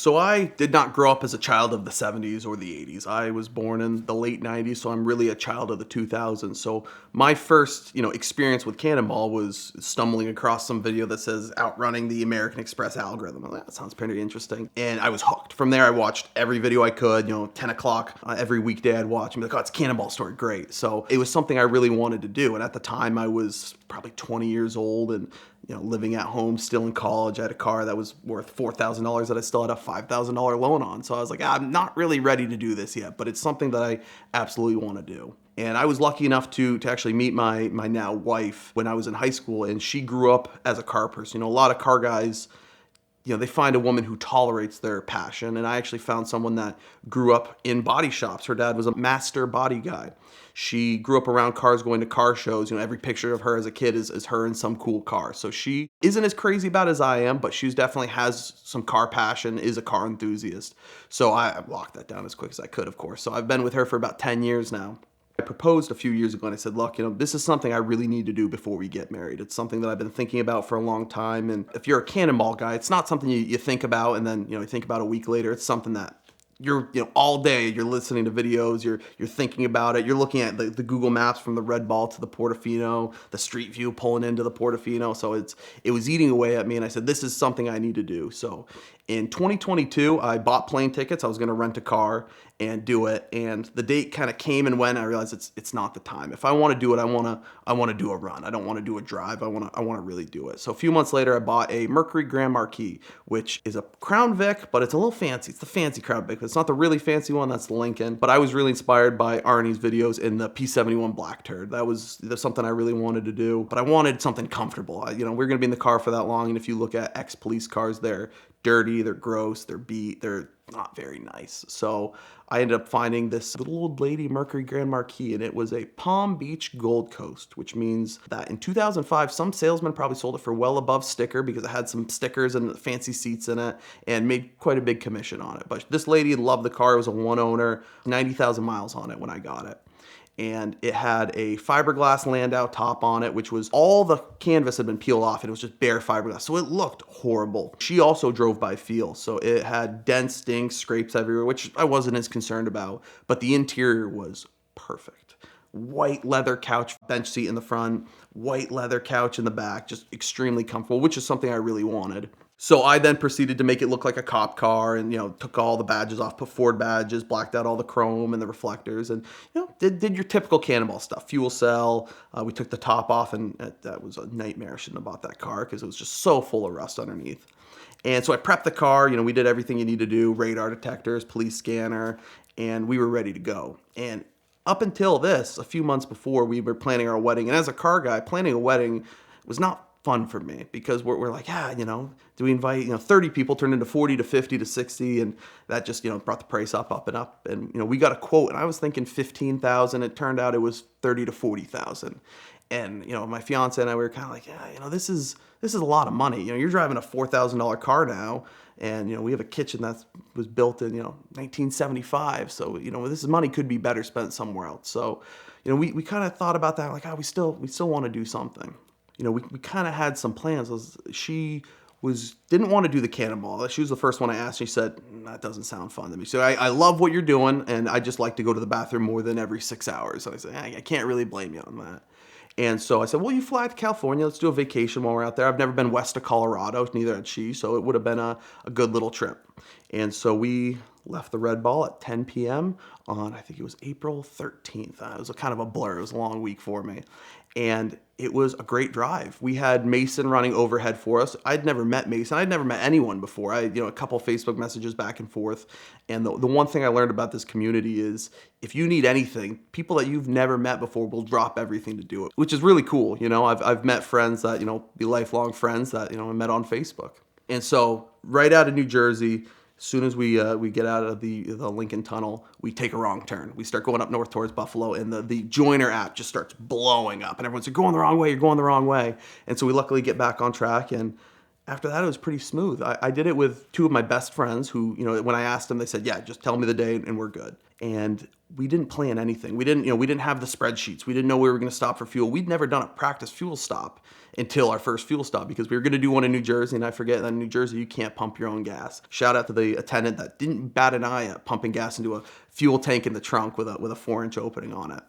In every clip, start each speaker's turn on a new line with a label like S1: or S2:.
S1: So I did not grow up as a child of the 70s or the 80s. I was born in the late 90s, so I'm really a child of the 2000s. So my first, experience with Cannonball was stumbling across some video that says outrunning the American Express algorithm. I'm like, that sounds pretty interesting. And I was hooked. From there, I watched every video I could, 10 o'clock every weekday I'd watch and be like, oh, it's Cannonball story, great. So it was something I really wanted to do. And at the time I was probably 20 years old and living at home, still in college. I had a car that was worth $4,000 that I still had a $5,000 loan on. So I was like, I'm not really ready to do this yet, but it's something that I absolutely want to do. And I was lucky enough to actually meet my now wife when I was in high school, and she grew up as a car person. A lot of car guys, they find a woman who tolerates their passion. And I actually found someone that grew up in body shops. Her dad was a master body guy. She grew up around cars, going to car shows. Every picture of her as a kid is her in some cool car. So she isn't as crazy about it as I am, but she's definitely has some car passion, is a car enthusiast. So I locked that down as quick as I could, of course. So I've been with her for about 10 years now. I proposed a few years ago and I said, look, this is something I really need to do before we get married. It's something that I've been thinking about for a long time. And if you're a Cannonball guy, it's not something you think about and then, you think about a week later. It's something that you're, all day you're listening to videos, you're thinking about it. You're looking at the Google Maps from the Red Ball to the Portofino, the Street View pulling into the Portofino. So it was eating away at me. And I said, this is something I need to do. So in 2022, I bought plane tickets. I was going to rent a car and do it. And the date kind of came and went. I realized it's not the time. If I want to do it, I want to do a run. I don't want to do a drive. I want to really do it. So a few months later, I bought a Mercury Grand Marquis, which is a Crown Vic, but it's a little fancy. It's the fancy Crown Vic. It's not the really fancy one. That's the Lincoln. But I was really inspired by Arnie's videos in the P71 Black Turd. That's something I really wanted to do. But I wanted something comfortable. We're going to be in the car for that long. And if you look at ex-police cars, they're dirty, they're gross, they're beat, they're not very nice. So I ended up finding this little old lady Mercury Grand Marquis, and it was a Palm Beach Gold Coast, which means that in 2005, some salesman probably sold it for well above sticker because it had some stickers and fancy seats in it and made quite a big commission on it. But this lady loved the car. It was a one owner, 90,000 miles on it when I got it. And it had a fiberglass Landau top on it, which was all the canvas had been peeled off and it was just bare fiberglass. So it looked horrible. She also drove by feel. So it had dents, dings, scrapes everywhere, which I wasn't as concerned about, but the interior was perfect. White leather couch, bench seat in the front, white leather couch in the back, just extremely comfortable, which is something I really wanted. So I then proceeded to make it look like a cop car and, took all the badges off, put Ford badges, blacked out all the chrome and the reflectors and, did your typical Cannonball stuff. Fuel cell, we took the top off and that was a nightmare. I shouldn't have bought that car because it was just so full of rust underneath. And so I prepped the car, we did everything you need to do, radar detectors, police scanner, and we were ready to go. And up until this, a few months before, we were planning our wedding. And as a car guy, planning a wedding was not fun for me because we're like, do we invite, 30 people turned into 40 to 50 to 60. And that just, brought the price up and up. And, we got a quote and I was thinking 15,000. It turned out it was 30 to 40,000. And, my fiance and I were kind of like, this is a lot of money. You're driving a $4,000 car now. And, we have a kitchen that was built in, 1975. So, this money could be better spent somewhere else. So, we kind of thought about that. Like, we still want to do something. We kind of had some plans. She didn't want to do the Cannonball. She was the first one I asked. She said, that doesn't sound fun to me. So I love what you're doing, and I just like to go to the bathroom more than every 6 hours. So I said, I can't really blame you on that. And so I said, well, you fly to California. Let's do a vacation while we're out there. I've never been west of Colorado. Neither had she. So it would have been a good little trip. And so we left the Red Ball at 10 p.m. on, I think it was April 13th. It was a kind of a blur. It was a long week for me. And it was a great drive. We had Mason running overhead for us. I'd never met Mason. I'd never met anyone before. I a couple Facebook messages back and forth. And the one thing I learned about this community is if you need anything, people that you've never met before will drop everything to do it, which is really cool. I've met friends that, be lifelong friends that, I met on Facebook. And so right out of New Jersey, as soon as we get out of the Lincoln Tunnel, we take a wrong turn. We start going up north towards Buffalo, and the Joiner app just starts blowing up. And everyone's like, you're going the wrong way, you're going the wrong way. And so we luckily get back on track, and After that, it was pretty smooth. I did it with two of my best friends who, when I asked them, they said, yeah, just tell me the day and we're good. And we didn't plan anything. We didn't have the spreadsheets. We didn't know where we were going to stop for fuel. We'd never done a practice fuel stop until our first fuel stop, because we were going to do one in New Jersey. And I forget that in New Jersey, you can't pump your own gas. Shout out to the attendant that didn't bat an eye at pumping gas into a fuel tank in the trunk with a 4-inch opening on it.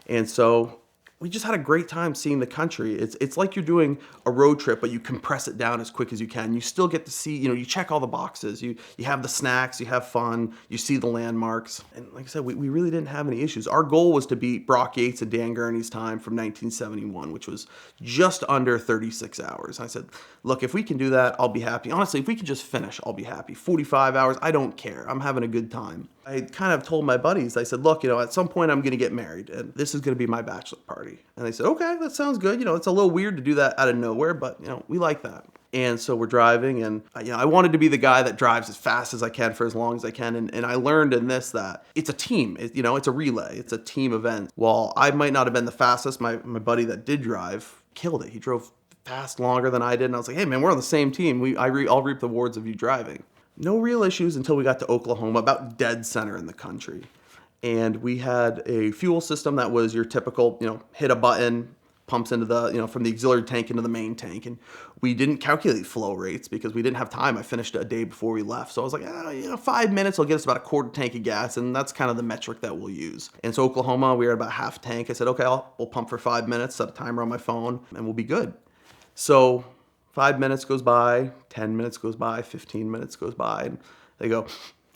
S1: And so we just had a great time seeing the country. It's like you're doing a road trip, but you compress it down as quick as you can. You still get to see, you check all the boxes. You have the snacks, you have fun, you see the landmarks. And like I said, we really didn't have any issues. Our goal was to beat Brock Yates and Dan Gurney's time from 1971, which was just under 36 hours. I said, look, if we can do that, I'll be happy. Honestly, if we can just finish, I'll be happy. 45 hours, I don't care. I'm having a good time. I kind of told my buddies, I said, look, at some point I'm going to get married and this is going to be my bachelor party. And they said, okay, that sounds good. It's a little weird to do that out of nowhere, but we like that. And so we're driving, and I wanted to be the guy that drives as fast as I can for as long as I can. And I learned in this that it's a team, it's a relay. It's a team event. While I might not have been the fastest, my buddy that did drive killed it. He drove fast longer than I did. And I was like, hey man, we're on the same team. I'll reap the rewards of you driving. No real issues until we got to Oklahoma, about dead center in the country. And we had a fuel system that was your typical, hit a button, pumps into the, from the auxiliary tank into the main tank. And we didn't calculate flow rates because we didn't have time. I finished a day before we left. So I was like, 5 minutes will get us about a quarter tank of gas. And that's kind of the metric that we'll use. And so Oklahoma, we were at about half tank. I said, okay, we'll pump for 5 minutes, set a timer on my phone, and we'll be good. So 5 minutes goes by, 10 minutes goes by, 15 minutes goes by, and they go,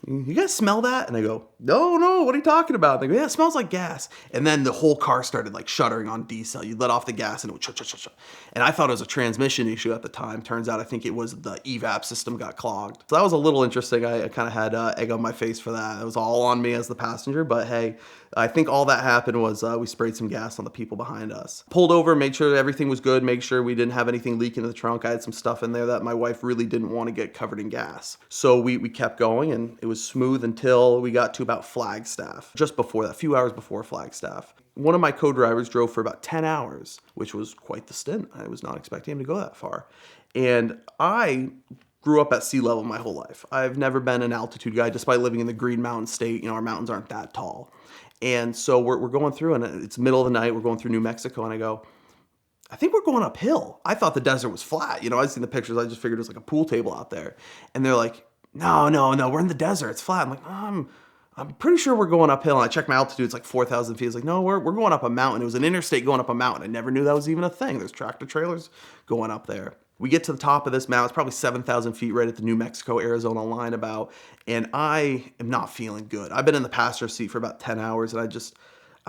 S1: you guys smell that? And I go, no, what are you talking about? And they go, yeah, it smells like gas. And then the whole car started like shuddering on diesel. You let off the gas and it would shut. And I thought it was a transmission issue at the time. Turns out I think it was the evap system got clogged. So that was a little interesting. I kind of had egg on my face for that. It was all on me as the passenger, but hey, I think all that happened was we sprayed some gas on the people behind us. Pulled over, made sure everything was good, made sure we didn't have anything leaking in the trunk. I had some stuff in there that my wife really didn't want to get covered in gas. So we kept going, and it was smooth until we got to about Flagstaff. Just before that, a few hours before Flagstaff. One of my co-drivers drove for about 10 hours, which was quite the stint. I was not expecting him to go that far. And I grew up at sea level my whole life. I've never been an altitude guy, despite living in the Green Mountain State. Our mountains aren't that tall. And so we're going through, and it's middle of the night. We're going through New Mexico, and I go, I think we're going uphill. I thought the desert was flat. I'd seen the pictures. I just figured it was like a pool table out there. And they're like, no, we're in the desert. It's flat. I'm like, I'm pretty sure we're going uphill. And I checked my altitude. It's like 4,000 feet. It's like, no, we're going up a mountain. It was an interstate going up a mountain. I never knew that was even a thing. There's tractor trailers going up there. We get to the top of this mountain. It's probably 7,000 feet right at the New Mexico-Arizona line about. And I am not feeling good. I've been in the passenger seat for about 10 hours, and I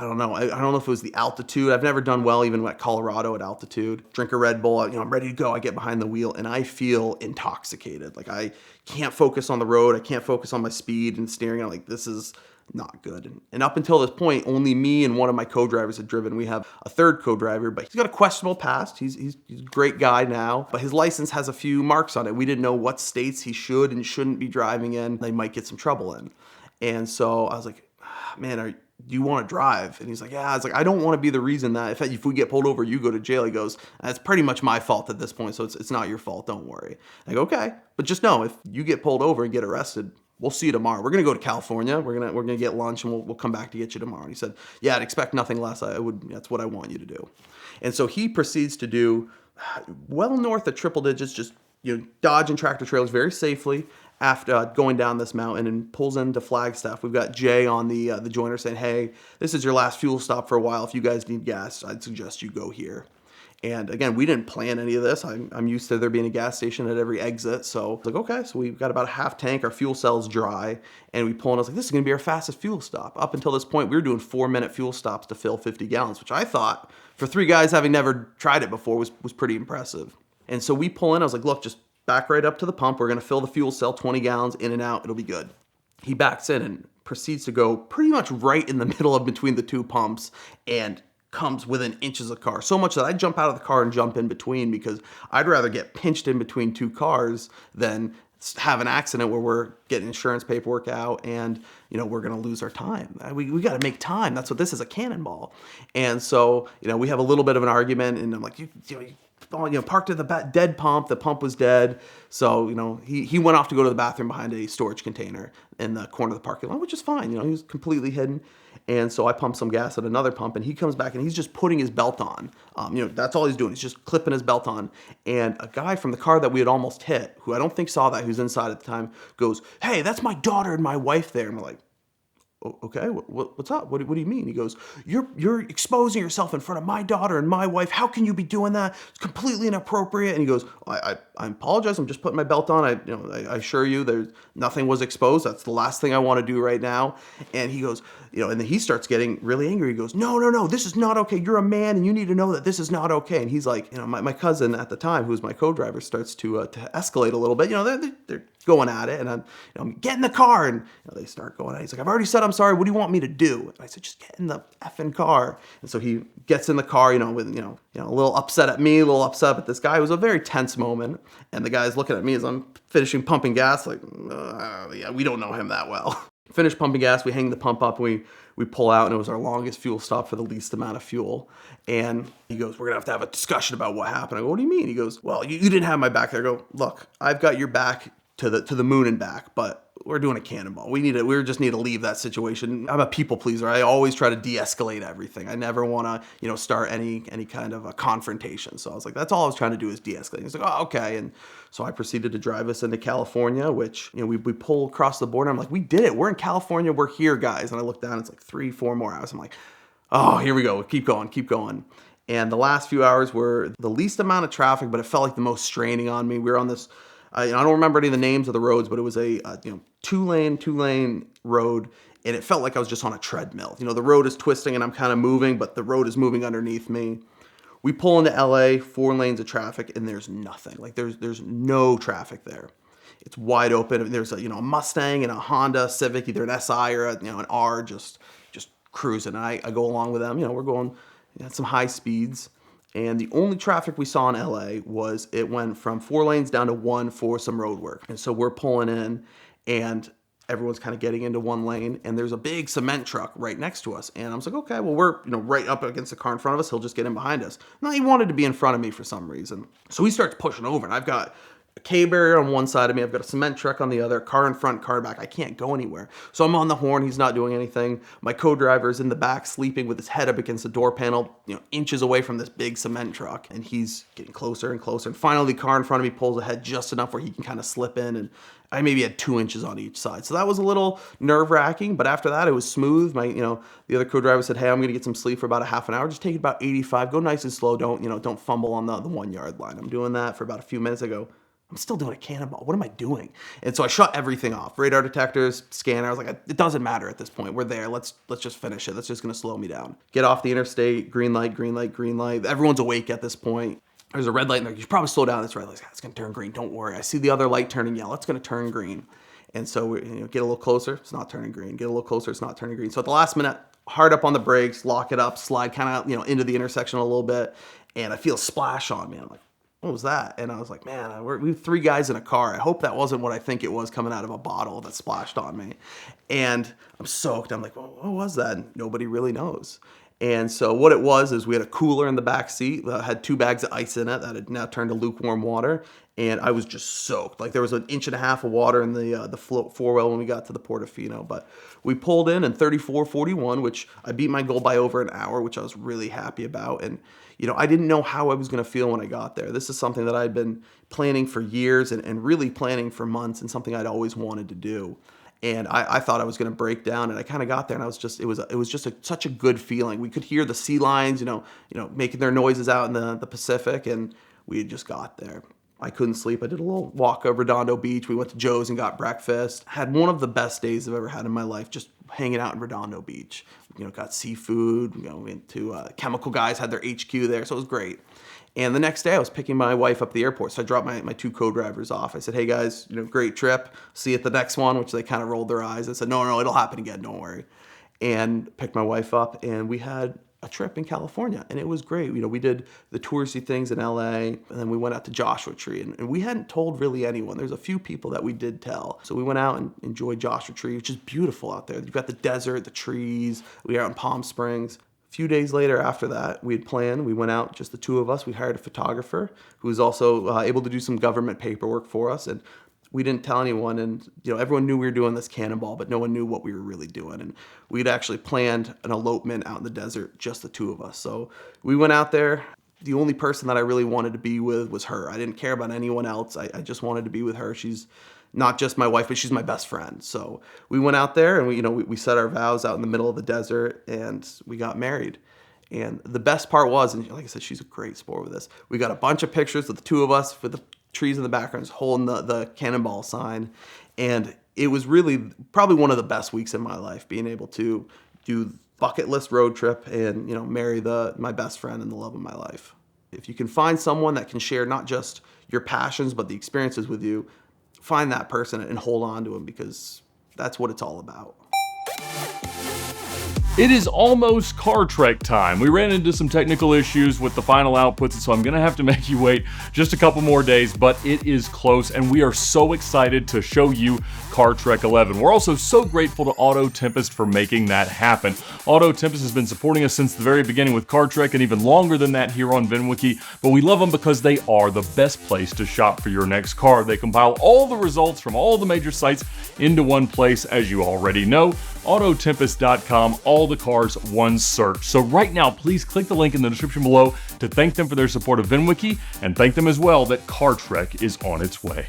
S1: don't know. I don't know if it was the altitude. I've never done well even at Colorado at altitude. Drink a Red Bull. I'm ready to go. I get behind the wheel, and I feel intoxicated. Like I can't focus on the road. I can't focus on my speed and steering. I'm like, this is not good. And up until this point, only me and one of my co-drivers had driven. We have a third co-driver, but he's got a questionable past. He's a great guy now, but his license has a few marks on it. We didn't know what states he should and shouldn't be driving in. They might get some trouble in. And so I was like, man, do you want to drive? And he's like, yeah. I was like, I don't want to be the reason that if we get pulled over, you go to jail. He goes, that's pretty much my fault at this point, so it's not your fault. Don't worry. I go, okay, but just know if you get pulled over and get arrested, we'll see you tomorrow. We're gonna go to California. We're gonna get lunch, and we'll come back to get you tomorrow. And he said, yeah, I'd expect nothing less. That's what I want you to do. And so he proceeds to do well north of triple digits, just dodging tractor trailers very safely after going down this mountain, and pulls into Flagstaff. We've got Jay on the joiner saying, hey, this is your last fuel stop for a while. If you guys need gas, I'd suggest you go here. And again, we didn't plan any of this. I'm used to there being a gas station at every exit. So it's like, okay, so we've got about a half tank. Our fuel cell's dry, and we pull, and I was like, this is gonna be our fastest fuel stop. Up until this point, we were doing 4-minute fuel stops to fill 50 gallons, which I thought, for 3 guys having never tried it before, was pretty impressive. And so we pull in, I was like, look, just back right up to the pump. We're gonna fill the fuel cell 20 gallons in and out. It'll be good. He backs in and proceeds to go pretty much right in the middle of between the two pumps, and comes within inches of the car. So much that I jump out of the car and jump in between, because I'd rather get pinched in between 2 cars than have an accident where we're getting insurance paperwork out and we're gonna lose our time. We got to make time. That's what this is, a cannonball. And so we have a little bit of an argument, and I'm like, you parked at the dead pump. The pump was dead. So, he went off to go to the bathroom behind a storage container in the corner of the parking lot, which is fine. He was completely hidden. And so I pumped some gas at another pump, and he comes back and he's just putting his belt on. That's all he's doing. He's just clipping his belt on. And a guy from the car that we had almost hit, who I don't think saw that, who's inside at the time, goes, "Hey, that's my daughter and my wife there." And we're like, "Okay, what's up? What do you mean?" He goes, "You're exposing yourself in front of my daughter and my wife. How can you be doing that? It's completely inappropriate." And he goes, I apologize. I'm just putting my belt on. I assure you, there's nothing was exposed. That's the last thing I want to do right now." And he goes, and then he starts getting really angry. He goes, No, this is not okay. You're a man, and you need to know that this is not okay." And he's like, my cousin at the time, who was my co-driver, starts to escalate a little bit. They're going at it, and I'm get in the car, and they start going at it. He's like, "I've already said I'm sorry. What do you want me to do?" And I said, "Just get in the effing car." And so he gets in the car, with a little upset at me, a little upset at this guy. It was a very tense moment, and the guy's looking at me as I'm finishing pumping gas, like, yeah, we don't know him that well. Finish pumping gas, we hang the pump up, we pull out, and it was our longest fuel stop for the least amount of fuel. And he goes, "We're gonna have a discussion about what happened." I go, "What do you mean?" He goes, "Well, you didn't have my back there." I go, "Look, I've got your back to the moon and back, but we're doing a cannonball. We just need to leave that situation." I'm a people pleaser. I always try to de-escalate everything. I never want to, start any kind of a confrontation. So I was like, that's all I was trying to do is de-escalate. He's like, "Oh, okay." And so I proceeded to drive us into California, which, we pull across the border. I'm like, "We did it. We're in California. We're here, guys." And I look down, it's like 3-4 more hours. I'm like, "Oh, here we go. Keep going." And the last few hours were the least amount of traffic, but it felt like the most straining on me. We were on this, I don't remember any of the names of the roads, but it was a two-lane road, and it felt like I was just on a treadmill. The road is twisting and I'm kind of moving, but the road is moving underneath me. We pull into LA, 4 lanes of traffic, and there's nothing. Like there's no traffic there. It's wide open. There's a Mustang and a Honda Civic, either an SI or an R, just cruising. I go along with them. We're going at some high speeds. And the only traffic we saw in LA was it went from 4 lanes down to 1 for some road work. And so we're pulling in, and everyone's kind of getting into 1 lane, and there's a big cement truck right next to us. And I was like, okay, well, we're right up against the car in front of us. He'll just get in behind us. No, he wanted to be in front of me for some reason. So he starts pushing over, and I've got a K-barrier on one side of me. I've got a cement truck on the other, car in front, car back. I can't go anywhere. So I'm on the horn. He's not doing anything. My co-driver is in the back sleeping with his head up against the door panel, inches away from this big cement truck. And he's getting closer and closer. And finally, the car in front of me pulls ahead just enough where he can kind of slip in. And I maybe had 2 inches on each side. So that was a little nerve-wracking. But after that, it was smooth. The other co-driver said, "Hey, I'm going to get some sleep for about a half an hour. Just take it about 85. Go nice and slow. Don't fumble on the 1 yard line." I'm doing that for about a few minutes. I go, I'm still doing a cannonball. What am I doing? And so I shut everything off. Radar detectors, scanner. I was like, it doesn't matter at this point. We're there. Let's just finish it. That's just going to slow me down. Get off the interstate. Green light, green light, green light. Everyone's awake at this point. There's a red light in there. You should probably slow down. This red light. It's going to turn green. Don't worry. I see the other light turning yellow. It's going to turn green. And so we get a little closer. It's not turning green. Get a little closer. It's not turning green. So at the last minute, hard up on the brakes, lock it up, slide kind of into the intersection a little bit, and I feel a splash on me. I'm like, what was that? And I was like, man, we have 3 guys in a car. I hope that wasn't what I think it was coming out of a bottle that splashed on me. And I'm soaked. I'm like, well, what was that? And nobody really knows. And so what it was is we had a cooler in the back seat that had 2 bags of ice in it that had now turned to lukewarm water. And I was just soaked. Like there was 1.5 inches of water in the float 4-wheel when we got to the Portofino. But we pulled in 34:41, which I beat my goal by over an hour, which I was really happy about. And I didn't know how I was going to feel when I got there. This is something that I'd been planning for years and really planning for months, and something I'd always wanted to do. And I thought I was going to break down, and I kind of got there, and it was just such a good feeling. We could hear the sea lions, making their noises out in the Pacific, and we had just got there. I couldn't sleep. I did a little walk over Redondo Beach. We went to Joe's and got breakfast. Had one of the best days I've ever had in my life, just hanging out in Redondo Beach. Got seafood. Went to Chemical Guys, had their HQ there, so it was great. And the next day I was picking my wife up at the airport. So I dropped my 2 co-drivers off. I said, "Hey guys, great trip. See you at the next one," which they kind of rolled their eyes. I said, no, it'll happen again. Don't worry. And picked my wife up, and we had a trip in California, and it was great. We did the touristy things in LA, and then we went out to Joshua Tree, and we hadn't told really anyone. There's a few people that we did tell. So we went out and enjoyed Joshua Tree, which is beautiful out there. You've got the desert, the trees. We were out in Palm Springs. few days later after that, we went out, just the two of us. We hired a photographer who was also able to do some government paperwork for us. And we didn't tell anyone. And, everyone knew we were doing this Cannonball, but no one knew what we were really doing. And we'd actually planned an elopement out in the desert, just the two of us. So we went out there. The only person that I really wanted to be with was her. I didn't care about anyone else. I just wanted to be with her. She's not just my wife, but she's my best friend. So we went out there and we said our vows out in the middle of the desert, and we got married. And the best part was, and like I said, she's a great sport with this. We got a bunch of pictures of the two of us with the trees in the background holding the Cannonball sign. And it was really probably one of the best weeks in my life, being able to do bucket list road trip and, marry my best friend and the love of my life. If you can find someone that can share not just your passions, but the experiences with you, find that person and hold on to them, because that's what it's all about.
S2: It is almost car trek time. We ran into some technical issues with the final outputs, so I'm gonna have to make you wait just a couple more days, but it is close, and we are so excited to show you Car Trek 11. We're also so grateful to Auto Tempest for making that happen. Auto Tempest has been supporting us since the very beginning with Car Trek, and even longer than that here on VINwiki, but we love them because they are the best place to shop for your next car. They compile all the results from all the major sites into one place, as you already know. Autotempest.com, all the cars, one search. So right now, please click the link in the description below to thank them for their support of VINwiki, and thank them as well that Car Trek is on its way.